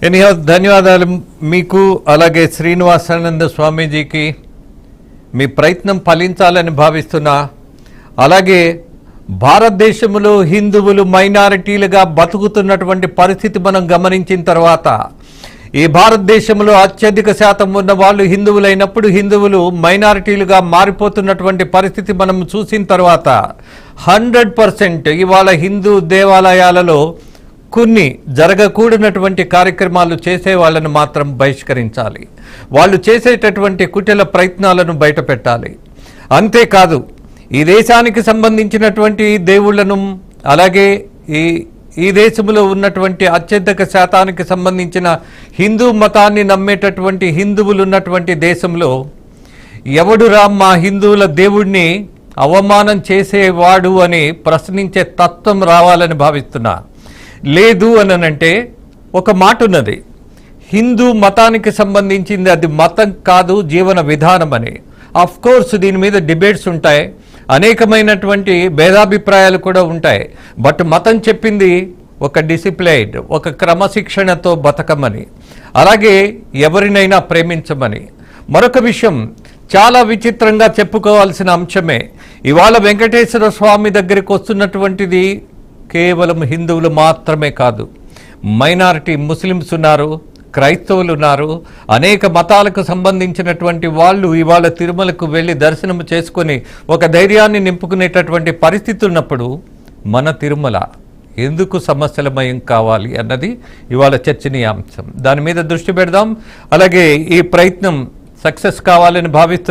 ధన్యవాదాలు మీకు, అలాగే శ్రీనివాసానంద స్వామీజీకి. మీ ప్రయత్నం ఫలించాలని భావిస్తున్నా. అలాగే భారతదేశంలో హిందువులు మైనారిటీలుగా బతుకుతున్నటువంటి పరిస్థితి మనం గమనించిన తర్వాత, ఈ భారతదేశంలో అత్యధిక శాతం ఉన్న వాళ్ళు హిందువులైనప్పుడు హిందువులు మైనారిటీలుగా మారిపోతున్నటువంటి పరిస్థితి మనం చూసిన తర్వాత 100% ఇవాళ హిందూ దేవాలయాలలో కొన్ని జరగకూడనటువంటి కార్యక్రమాలు చేసే వాళ్ళను మాత్రం బహిష్కరించాలి. వాళ్ళు చేసేటటువంటి కుటిల ప్రయత్నాలను బయటపెట్టాలి. అంతేకాదు, ఈ దేశానికి సంబంధించినటువంటి దేవుళ్లను, అలాగే ఈ దేశంలో ఉన్నటువంటి అత్యధిక శాతానికి సంబంధించిన హిందూ మతాన్ని నమ్మేటటువంటి హిందువులు ఉన్నటువంటి దేశంలో ఎవడురా మా హిందువుల దేవుడిని అవమానం చేసేవాడు అని ప్రశ్నించే తత్వం రావాలని భావిస్తున్నా. లేదు అనంటే ఒక మాట ఉన్నది, హిందూ మతానికి సంబంధించింది అది మతం కాదు, జీవన విధానం అని. ఆఫ్ కోర్స్ దీని మీద డిబేట్స్ ఉంటాయి, అనేకమైనటువంటి భేదాభిప్రాయాలు కూడా ఉంటాయి. బట్ మతం చెప్పింది ఒక డిసిప్లైన్, ఒక క్రమశిక్షణతో బతకమని, అలాగే ఎవరినైనా ప్రేమించమని. మరొక విషయం చాలా విచిత్రంగా చెప్పుకోవాల్సిన అంశమే, ఇవాళ వెంకటేశ్వర స్వామి దగ్గరికి వస్తున్నటువంటిది కేవలం హిందువులు మాత్రమే కాదు, మైనారిటీ ముస్లిమ్స్ ఉన్నారు, క్రైస్తవులు ఉన్నారు, అనేక మతాలకు సంబంధించినటువంటి వాళ్ళు ఇవాళ తిరుమలకు వెళ్ళి దర్శనం చేసుకొని ఒక ధైర్యాన్ని నింపుకునేటటువంటి పరిస్థితి ఉన్నప్పుడు మన తిరుమల ఎందుకు సమస్యలమయం కావాలి అన్నది ఇవాళ చర్చనీయాంశం. దాని మీద దృష్టి పెడదాం. అలాగే ఈ ప్రయత్నం సక్సెస్ కావాలని భావిస్తున్నాం.